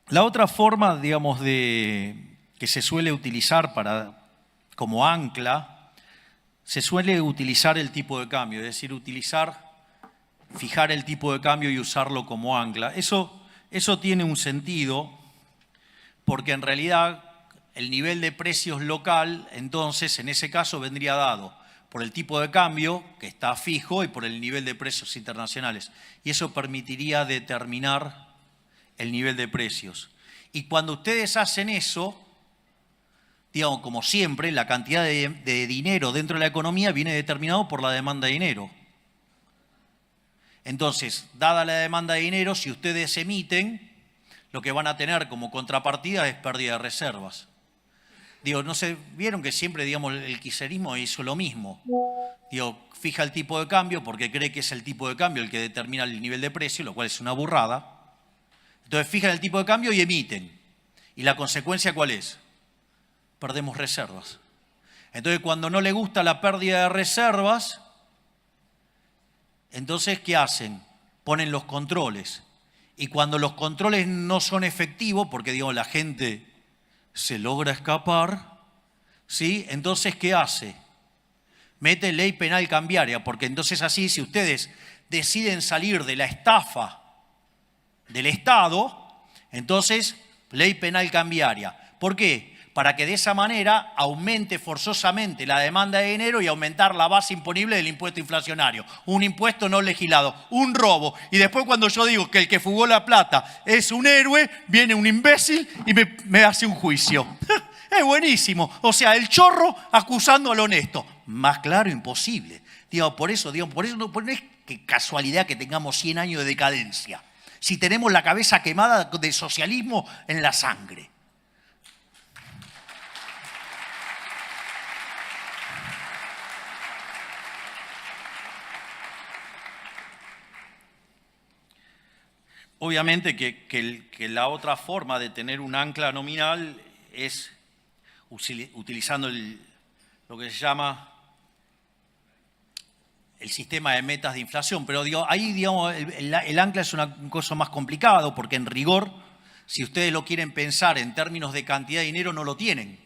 La otra forma, digamos, que se suele utilizar como ancla, se suele utilizar el tipo de cambio, es decir, fijar el tipo de cambio y usarlo como ancla. Eso tiene un sentido porque en realidad el nivel de precios local, entonces, en ese caso vendría dado por el tipo de cambio, que está fijo, y por el nivel de precios internacionales. Y eso permitiría determinar el nivel de precios. Y cuando ustedes hacen eso, digamos, como siempre, la cantidad de dinero dentro de la economía viene determinado por la demanda de dinero. Entonces, dada la demanda de dinero, si ustedes emiten, lo que van a tener como contrapartida es pérdida de reservas. Digo, no sé, vieron que siempre, digamos, el kirchnerismo hizo lo mismo. Digo, fija el tipo de cambio porque cree que es el tipo de cambio el que determina el nivel de precio, lo cual es una burrada. Entonces, fijan el tipo de cambio y emiten. ¿Y la consecuencia cuál es? Perdemos reservas. Entonces, cuando no le gusta la pérdida de reservas, entonces, ¿qué hacen? Ponen los controles. Y cuando los controles no son efectivos, porque digamos, la gente se logra escapar, ¿sí? Entonces, ¿qué hace? Mete ley penal cambiaria, porque entonces así, si ustedes deciden salir de la estafa del Estado, entonces, ley penal cambiaria. ¿Por qué? Para que de esa manera aumente forzosamente la demanda de dinero y aumentar la base imponible del impuesto inflacionario. Un impuesto no legislado, un robo. Y después cuando yo digo que el que fugó la plata es un héroe, viene un imbécil y me hace un juicio. Es buenísimo. O sea, el chorro acusando al honesto. Más claro, imposible. Por eso no es que casualidad que tengamos 100 años de decadencia. Si tenemos la cabeza quemada de socialismo en la sangre. Obviamente que la otra forma de tener un ancla nominal es utilizando lo que se llama el sistema de metas de inflación. Pero ahí digamos, el ancla es una cosa más complicado porque en rigor, si ustedes lo quieren pensar en términos de cantidad de dinero, no lo tienen.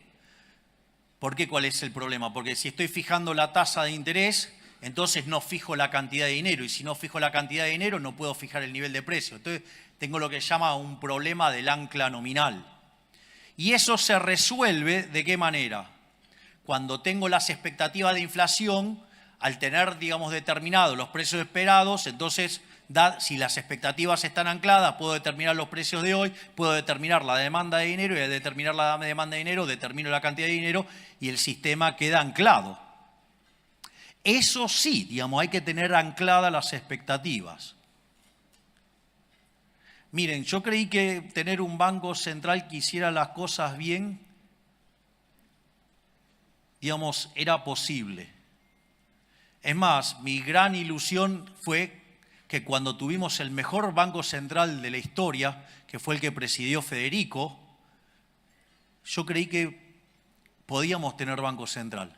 ¿Por qué? ¿Cuál es el problema? Porque si estoy fijando la tasa de interés, entonces no fijo la cantidad de dinero. Y si no fijo la cantidad de dinero, no puedo fijar el nivel de precio. Entonces tengo lo que se llama un problema del ancla nominal. Y eso se resuelve ¿de qué manera? Cuando tengo las expectativas de inflación al tener, digamos, determinados los precios esperados, entonces, si las expectativas están ancladas, puedo determinar los precios de hoy, puedo determinar la demanda de dinero y al determinar la demanda de dinero, determino la cantidad de dinero y el sistema queda anclado. Eso sí, digamos, hay que tener ancladas las expectativas. Miren, yo creí que tener un banco central que hiciera las cosas bien, digamos, era posible. Es más, mi gran ilusión fue que cuando tuvimos el mejor banco central de la historia, que fue el que presidió Federico, yo creí que podíamos tener banco central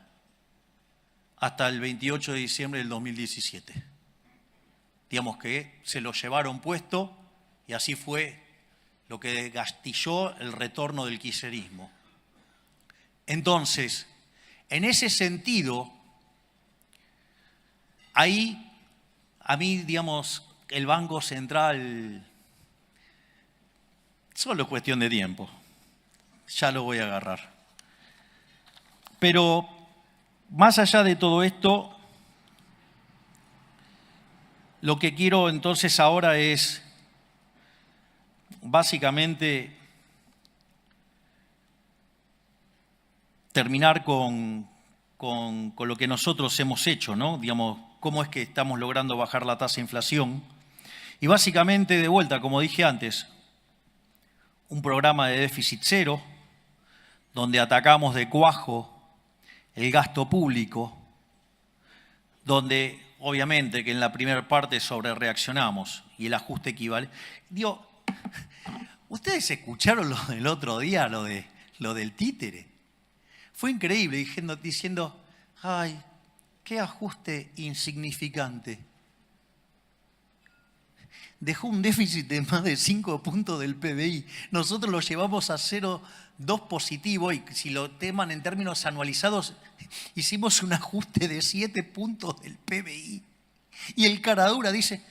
hasta el 28 de diciembre del 2017. Digamos que se lo llevaron puesto y así fue lo que gastilló el retorno del kirchnerismo. Entonces, en ese sentido, ahí, a mí, digamos, el Banco Central, solo es cuestión de tiempo, ya lo voy a agarrar. Pero, más allá de todo esto, lo que quiero entonces ahora es, básicamente, terminar con lo que nosotros hemos hecho, ¿no? Digamos, cómo es que estamos logrando bajar la tasa de inflación. Y básicamente, de vuelta, como dije antes, un programa de déficit cero, donde atacamos de cuajo el gasto público, donde obviamente que en la primera parte sobrereaccionamos y el ajuste equivale. Digo, ¿ustedes escucharon lo del otro día, lo del títere? Fue increíble, diciendo, ay, qué ajuste insignificante. Dejó un déficit de más de 5 puntos del PBI. Nosotros lo llevamos a 0,2 positivo y si lo teman en términos anualizados, hicimos un ajuste de 7 puntos del PBI. Y el caradura dice,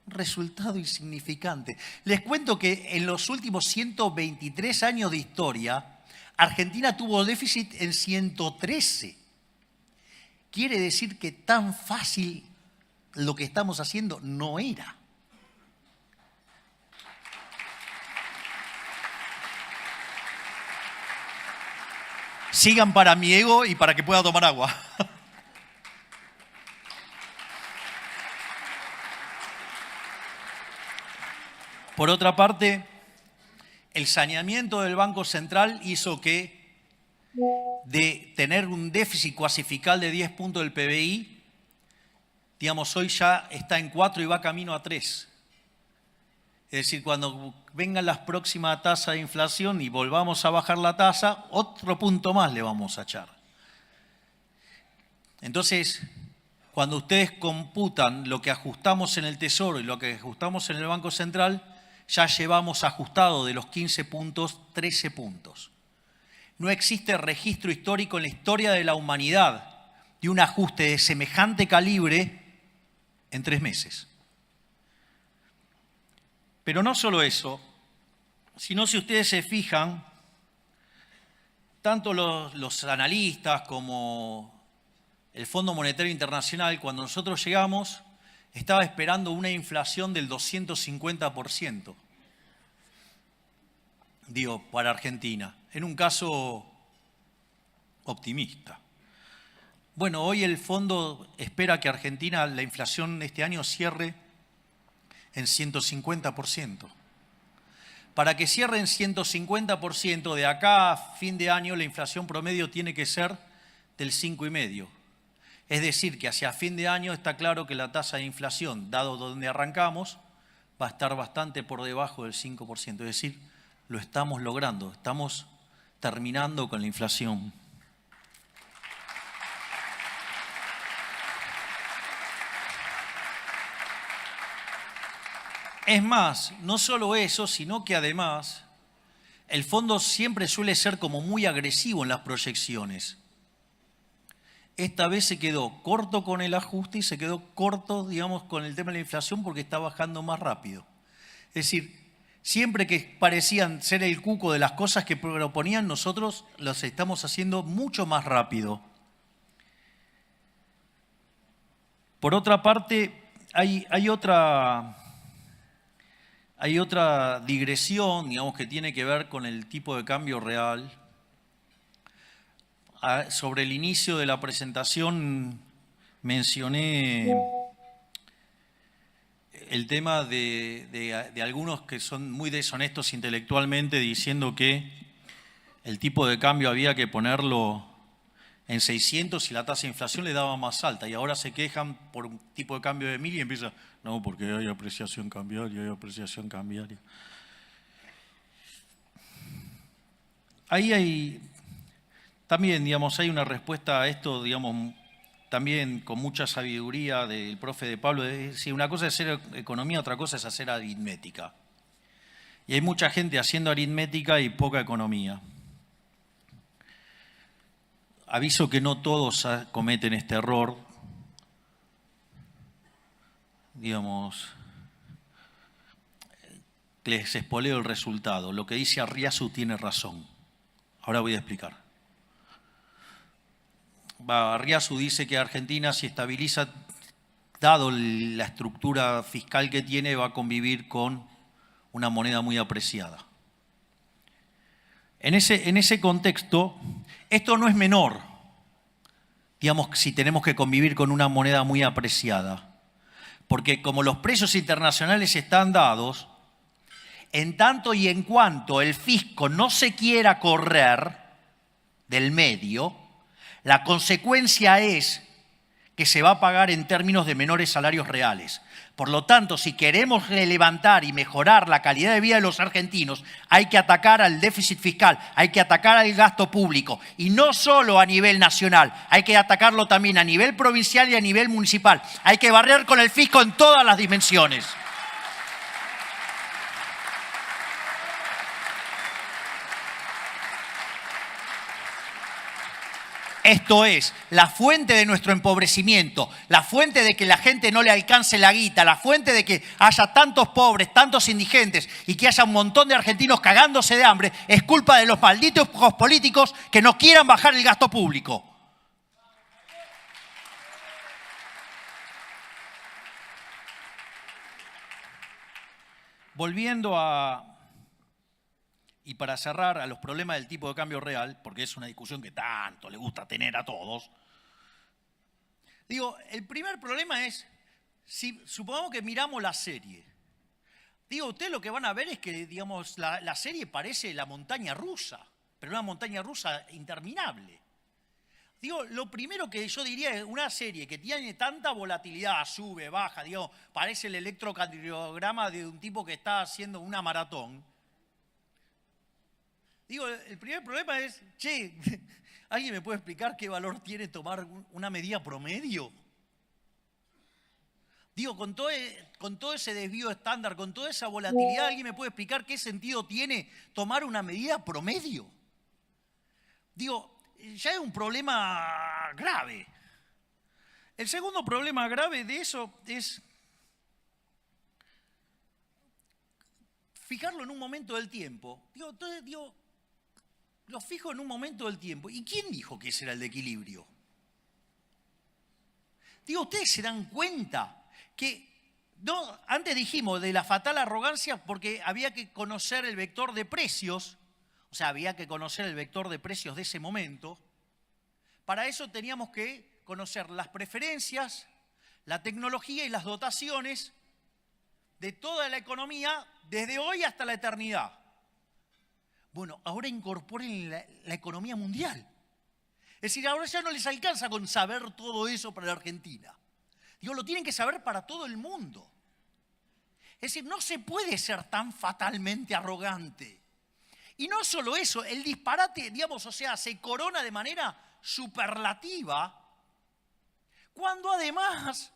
resultado insignificante. Les cuento que en los últimos 123 años de historia, Argentina tuvo déficit en 113. Quiere decir que tan fácil lo que estamos haciendo no era. Sigan para mi ego y para que pueda tomar agua. Por otra parte, el saneamiento del Banco Central hizo que de tener un déficit cuasifical de 10 puntos del PBI, digamos, hoy ya está en 4 y va camino a 3. Es decir, cuando vengan las próximas tasas de inflación y volvamos a bajar la tasa, otro punto más le vamos a echar. Entonces, cuando ustedes computan lo que ajustamos en el Tesoro y lo que ajustamos en el Banco Central, ya llevamos ajustado de los 15 puntos, 13 puntos. No existe registro histórico en la historia de la humanidad de un ajuste de semejante calibre en 3 meses. Pero no solo eso, sino si ustedes se fijan, tanto los analistas como el Fondo Monetario Internacional, cuando nosotros llegamos, estaba esperando una inflación del 250%, digo, para Argentina, en un caso optimista. Bueno, hoy el fondo espera que Argentina, la inflación este año cierre en 150%. Para que cierre en 150%, de acá a fin de año la inflación promedio tiene que ser del 5,5%. Es decir, que hacia fin de año está claro que la tasa de inflación, dado donde arrancamos, va a estar bastante por debajo del 5%. Es decir, lo estamos logrando, estamos terminando con la inflación. Es más, no solo eso, sino que además el fondo siempre suele ser como muy agresivo en las proyecciones. Esta vez se quedó corto con el ajuste y se quedó corto, digamos, con el tema de la inflación porque está bajando más rápido. Es decir, siempre que parecían ser el cuco de las cosas que proponían, nosotros las estamos haciendo mucho más rápido. Por otra parte, hay otra digresión, digamos, que tiene que ver con el tipo de cambio real. Sobre el inicio de la presentación mencioné el tema de algunos que son muy deshonestos intelectualmente diciendo que el tipo de cambio había que ponerlo en 600 y la tasa de inflación le daba más alta, y ahora se quejan por un tipo de cambio de 1000 y empieza, no, porque hay apreciación cambiaria, hay apreciación cambiaria. Ahí hay también, digamos, hay una respuesta a esto, digamos, también con mucha sabiduría del profe de Pablo. Es decir, una cosa es hacer economía, otra cosa es hacer aritmética. Y hay mucha gente haciendo aritmética y poca economía. Aviso que no todos cometen este error. Digamos, les espoleo el resultado. Lo que dice Arriazu tiene razón. Ahora voy a explicar. Arriazu dice que Argentina, si estabiliza, dado la estructura fiscal que tiene, va a convivir con una moneda muy apreciada. En ese contexto, esto no es menor, digamos, si tenemos que convivir con una moneda muy apreciada, porque como los precios internacionales están dados, en tanto y en cuanto el fisco no se quiera correr del medio, la consecuencia es que se va a pagar en términos de menores salarios reales. Por lo tanto, si queremos levantar y mejorar la calidad de vida de los argentinos, hay que atacar al déficit fiscal, hay que atacar al gasto público. Y no solo a nivel nacional, hay que atacarlo también a nivel provincial y a nivel municipal. Hay que barrer con el fisco en todas las dimensiones. Esto es, la fuente de nuestro empobrecimiento, la fuente de que la gente no le alcance la guita, la fuente de que haya tantos pobres, tantos indigentes y que haya un montón de argentinos cagándose de hambre, es culpa de los malditos políticos que no quieran bajar el gasto público. Volviendo y para cerrar a los problemas del tipo de cambio real, porque es una discusión que tanto le gusta tener a todos, digo, el primer problema es, si supongamos que miramos la serie, digo, ustedes lo que van a ver es que, digamos, la serie parece la montaña rusa, pero una montaña rusa interminable. Digo, lo primero que yo diría es una serie que tiene tanta volatilidad, sube, baja, digo, parece el electrocardiograma de un tipo que está haciendo una maratón. Digo, el primer problema es, che, ¿alguien me puede explicar qué valor tiene tomar una medida promedio? Digo, con todo ese desvío estándar, con toda esa volatilidad, ¿alguien me puede explicar qué sentido tiene tomar una medida promedio? Digo, ya es un problema grave. El segundo problema grave de eso es fijarlo en un momento del tiempo. Digo, entonces, lo fijo en un momento del tiempo. ¿Y quién dijo que ese era el de equilibrio? Digo, ustedes se dan cuenta que, no, antes dijimos de la fatal arrogancia porque había que conocer el vector de precios, o sea, había que conocer el vector de precios de ese momento. Para eso teníamos que conocer las preferencias, la tecnología y las dotaciones de toda la economía desde hoy hasta la eternidad. Bueno, ahora incorporen la economía mundial. Es decir, ahora ya no les alcanza con saber todo eso para la Argentina. Digo, lo tienen que saber para todo el mundo. Es decir, no se puede ser tan fatalmente arrogante. Y no solo eso, el disparate, digamos, o sea, se corona de manera superlativa, cuando además,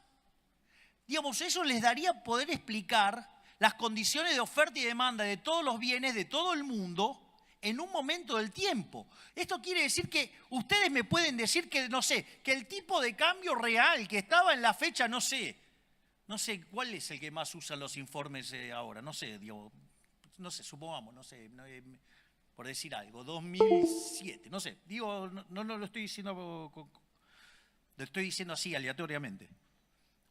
digamos, eso les daría poder explicar las condiciones de oferta y demanda de todos los bienes de todo el mundo en un momento del tiempo. Esto quiere decir que ustedes me pueden decir que, no sé, que el tipo de cambio real que estaba en la fecha, no sé cuál es el que más usan los informes ahora, no sé, digo, no sé, supongamos, no sé, por decir algo, 2007, no sé, digo, no lo estoy diciendo, lo estoy diciendo así aleatoriamente.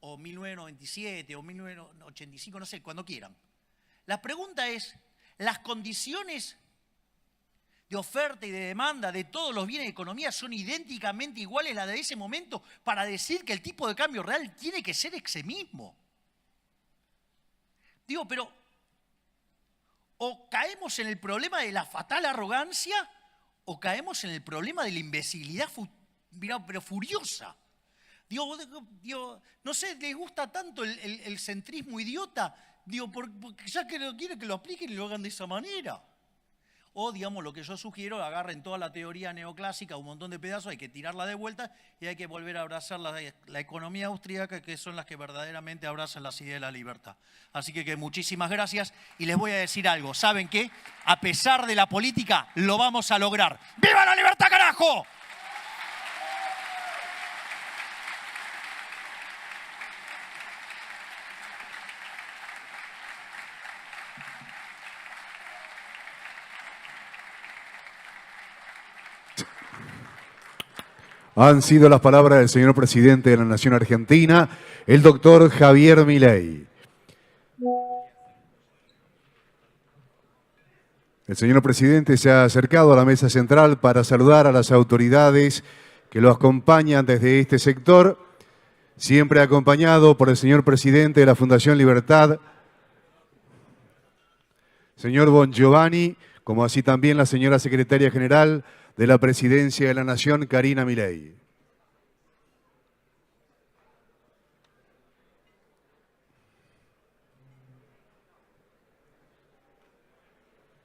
o 1997 o 1985, no sé, cuando quieran. La pregunta es, ¿las condiciones de oferta y de demanda de todos los bienes de economía son idénticamente iguales a las de ese momento para decir que el tipo de cambio real tiene que ser ese mismo? Digo, pero o caemos en el problema de la fatal arrogancia o caemos en el problema de la imbecilidad, pero furiosa. Digo, no sé, les gusta tanto el centrismo idiota, digo, porque ya que lo quieren que lo apliquen y lo hagan de esa manera. O, digamos, lo que yo sugiero, agarren toda la teoría neoclásica, un montón de pedazos, hay que tirarla de vuelta y hay que volver a abrazar la economía austríaca, que son las que verdaderamente abrazan las ideas de la libertad. Así que muchísimas gracias y les voy a decir algo. ¿Saben qué? A pesar de la política, lo vamos a lograr. ¡Viva la libertad, carajo! Han sido las palabras del señor presidente de la Nación Argentina, el doctor Javier Milei. El señor presidente se ha acercado a la mesa central para saludar a las autoridades que lo acompañan desde este sector, siempre acompañado por el señor presidente de la Fundación Libertad, señor Bongiovanni, como así también la señora secretaria general de la Presidencia de la Nación, Karina Milei.